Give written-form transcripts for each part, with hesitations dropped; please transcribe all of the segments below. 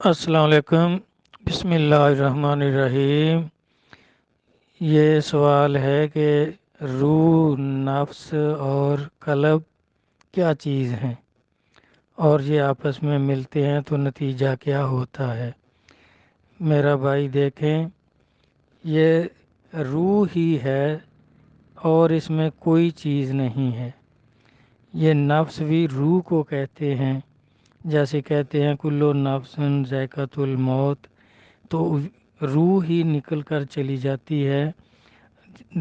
السلام علیکم۔ بسم اللہ الرحمن الرحیم۔ یہ سوال ہے کہ روح، نفس اور قلب کیا چیز ہیں، اور یہ آپس میں ملتے ہیں تو نتیجہ کیا ہوتا ہے؟ میرا بھائی دیکھیں، یہ روح ہی ہے اور اس میں کوئی چیز نہیں ہے۔ یہ نفس بھی روح کو کہتے ہیں، جیسے کہتے ہیں کلو نفس ذائقۃ الموت، تو روح ہی نکل کر چلی جاتی ہے،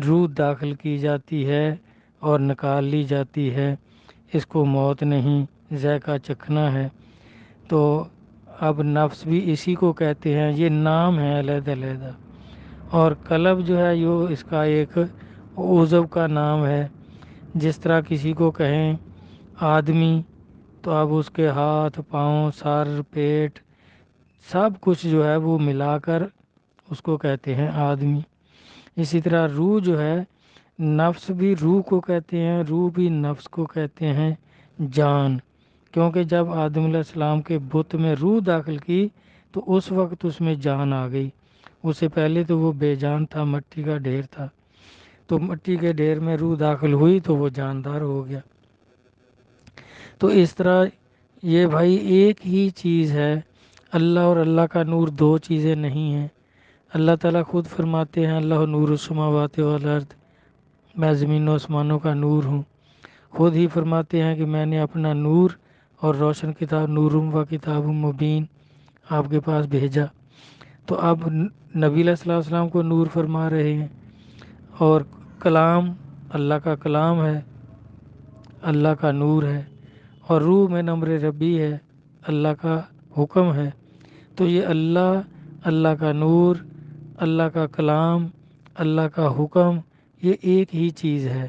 روح داخل کی جاتی ہے اور نکال لی جاتی ہے، اس کو موت نہیں ذائقہ چکھنا ہے۔ تو اب نفس بھی اسی کو کہتے ہیں، یہ نام ہے علیحدہ علیحدہ۔ اور قلب جو ہے یہ اس کا ایک عضو کا نام ہے۔ جس طرح کسی کو کہیں آدمی، تو اب اس کے ہاتھ، پاؤں، سر، پیٹ، سب کچھ جو ہے وہ ملا کر اس کو کہتے ہیں آدمی۔ اسی طرح روح جو ہے، نفس بھی روح کو کہتے ہیں، روح بھی نفس کو کہتے ہیں جان، کیونکہ جب آدم علیہ السلام کے بت میں روح داخل کی تو اس وقت اس میں جان آ گئی۔ اس سے پہلے تو وہ بے جان تھا، مٹی کا ڈھیر تھا، تو مٹی کے ڈھیر میں روح داخل ہوئی تو وہ جاندار ہو گیا۔ تو اس طرح یہ بھائی ایک ہی چیز ہے۔ اللہ اور اللہ کا نور دو چیزیں نہیں ہیں۔ اللہ تعالیٰ خود فرماتے ہیں اللہ نور السماوات والارض، میں زمین و آسمانوں کا نور ہوں۔ خود ہی فرماتے ہیں کہ میں نے اپنا نور اور روشن کتاب نورم و کتاب مبین آپ کے پاس بھیجا۔ تو اب نبی علیہ السلام کو نور فرما رہے ہیں، اور کلام اللہ کا کلام ہے، اللہ کا نور ہے، اور روح میں نمر ربی ہے، اللہ کا حکم ہے۔ تو یہ اللہ، اللہ کا نور، اللہ کا کلام، اللہ کا حکم، یہ ایک ہی چیز ہے۔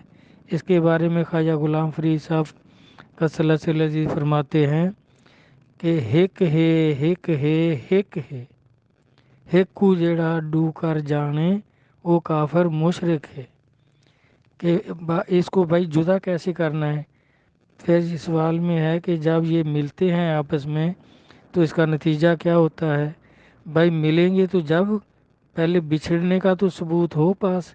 اس کے بارے میں خواجہ غلام فرید صاحب قدس العزیز فرماتے ہیں کہ ہک ہے ہک ہے ہک ہے، ہک کو جڑا ڈو کر جانے وہ کافر مشرک ہے۔ کہ اس کو بھائی جدا کیسے کرنا ہے؟ پھر اس سوال میں ہے کہ جب یہ ملتے ہیں آپس میں تو اس کا نتیجہ کیا ہوتا ہے؟ بھائی ملیں گے تو جب پہلے بچھڑنے کا تو ثبوت ہو پاس۔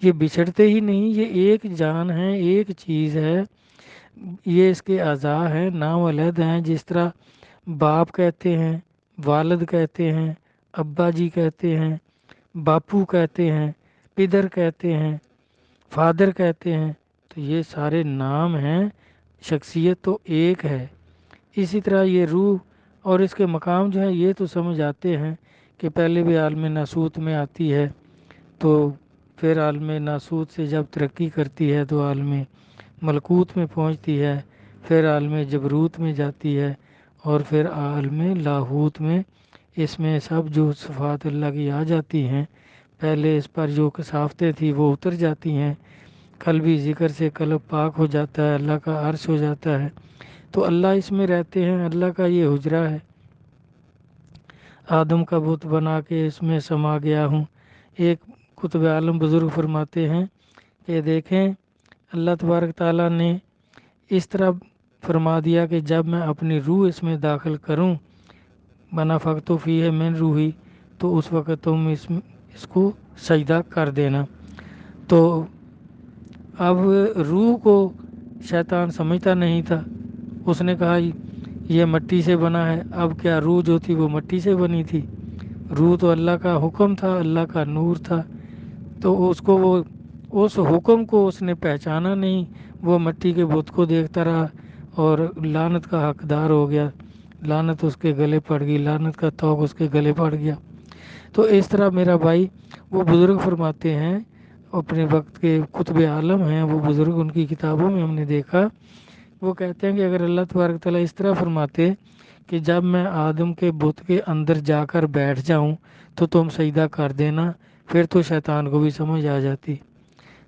یہ بچھڑتے ہی نہیں، یہ ایک جان ہے، ایک چیز ہے، یہ اس کے اعضاء ہیں، نام علیحدہ ہیں۔ جس طرح باپ کہتے ہیں، والد کہتے ہیں، ابا جی کہتے ہیں، باپو کہتے ہیں، پدر کہتے ہیں، فادر کہتے ہیں، تو یہ سارے نام ہیں، شخصیت تو ایک ہے۔ اسی طرح یہ روح اور اس کے مقام جو ہیں یہ تو سمجھ آتے ہیں کہ پہلے بھی عالم ناسوت میں آتی ہے، تو پھر عالم ناسوت سے جب ترقی کرتی ہے تو عالم ملکوت میں پہنچتی ہے، پھر عالم جبروت میں جاتی ہے، اور پھر عالم لاہوت میں۔ اس میں سب جو صفات اللہ کی آ جاتی ہیں، پہلے اس پر جو کثافتیں تھیں وہ اتر جاتی ہیں، قلبی ذکر سے قلب پاک ہو جاتا ہے، اللہ کا عرش ہو جاتا ہے، تو اللہ اس میں رہتے ہیں، اللہ کا یہ حجرہ ہے۔ آدم کا بت بنا کے اس میں سما گیا ہوں۔ ایک قطب عالم بزرگ فرماتے ہیں کہ دیکھیں اللہ تبارک تعالیٰ نے اس طرح فرما دیا کہ جب میں اپنی روح اس میں داخل کروں، بنفخت فیہ من روحی، تو اس وقت تم اس کو سجدہ کر دینا۔ تو اب روح کو شیطان سمجھتا نہیں تھا، اس نے کہا یہ مٹی سے بنا ہے۔ اب کیا روح جو تھی وہ مٹی سے بنی تھی؟ روح تو اللہ کا حکم تھا، اللہ کا نور تھا، تو اس کو وہ اس حکم کو اس نے پہچانا نہیں، وہ مٹی کے بت کو دیکھتا رہا اور لعنت کا حقدار ہو گیا، لعنت اس کے گلے پڑ گئی، لعنت کا طوق اس کے گلے پڑ گیا۔ تو اس طرح میرا بھائی وہ بزرگ فرماتے ہیں، اپنے وقت کے قطب عالم ہیں وہ بزرگ، ان کی کتابوں میں ہم نے دیکھا، وہ کہتے ہیں کہ اگر اللہ تبارک تعالیٰ اس طرح فرماتے کہ جب میں آدم کے بت کے اندر جا کر بیٹھ جاؤں تو تم سجدہ کر دینا، پھر تو شیطان کو بھی سمجھ آ جاتی۔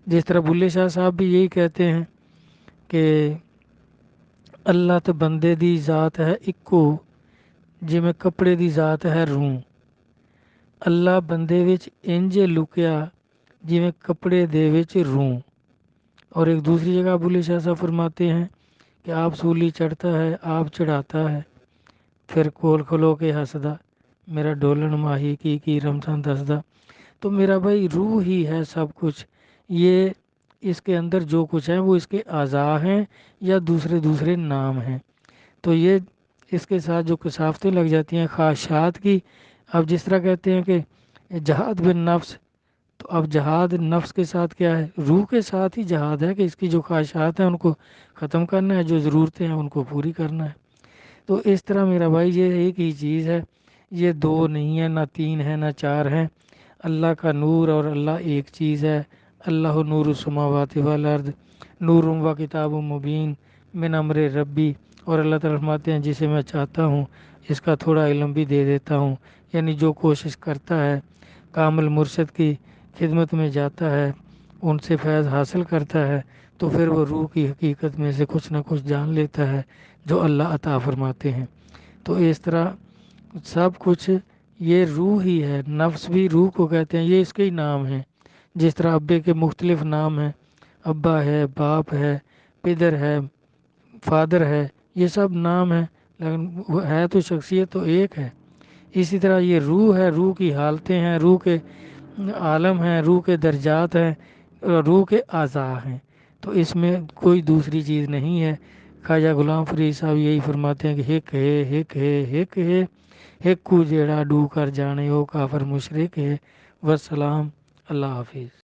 جس طرح بلے شاہ صاحب بھی یہی کہتے ہیں کہ اللہ تو بندے دی ذات ہے اکو، ਜਿਵੇਂ ਕੱਪੜੇ ਦੀ ذات ਹੈ ਰੂੰ। اللہ بندے وچ انج لکیا ਜਿਵੇਂ کپڑے دے وچ روح۔ اور ایک دوسری جگہ بلے شاہ صاحب فرماتے ہیں کہ آپ سولی چڑھتا ہے، آپ چڑھاتا ہے، پھر کول کھلو کے ہنسدا، میرا ڈولن ماہی کی رمضان دسدا۔ تو میرا بھائی روح ہی ہے سب کچھ، یہ اس کے اندر جو کچھ ہے وہ اس کے اعضاء ہیں یا دوسرے دوسرے نام ہیں۔ تو یہ اس کے ساتھ جو کثافتیں لگ جاتی ہیں خواہشات کی، اب جس طرح کہتے ہیں کہ جہاد بن نفس، تو اب جہاد نفس کے ساتھ کیا ہے؟ روح کے ساتھ ہی جہاد ہے کہ اس کی جو خواہشات ہیں ان کو ختم کرنا ہے، جو ضرورتیں ہیں ان کو پوری کرنا ہے۔ تو اس طرح میرا بھائی یہ ایک ہی چیز ہے، یہ دو نہیں ہے، نہ تین ہے، نہ چار ہے۔ اللہ کا نور اور اللہ ایک چیز ہے۔ اللہ نور السماوات والارض، نور و کتاب مبین من امر ربی۔ اور اللہ تعالیٰ فرماتے ہیں جسے میں چاہتا ہوں اس کا تھوڑا علم بھی دے دیتا ہوں، یعنی جو کوشش کرتا ہے کامل مرشد کی خدمت میں جاتا ہے، ان سے فیض حاصل کرتا ہے، تو پھر وہ روح کی حقیقت میں سے کچھ نہ کچھ جان لیتا ہے جو اللہ عطا فرماتے ہیں۔ تو اس طرح سب کچھ یہ روح ہی ہے، نفس بھی روح کو کہتے ہیں، یہ اس کے ہی نام ہیں۔ جس طرح ابے کے مختلف نام ہیں، ابا ہے، باپ ہے، پدر ہے، فادر ہے، یہ سب نام ہیں، لیکن وہ ہے تو شخصیت تو ایک ہے۔ اسی طرح یہ روح ہے، روح کی حالتیں ہیں، روح کے عالم ہیں، روح کے درجات ہیں، روح کے اعضاء ہیں۔ تو اس میں کوئی دوسری چیز نہیں ہے۔ خواجہ غلام فرید صاحب یہی فرماتے ہیں کہ ہک ہے، ہک ہے، ہک ہے، ہک کو جیڑا ڈو کر جانے ہو کافر مشرک ہے۔ والسلام، اللہ حافظ۔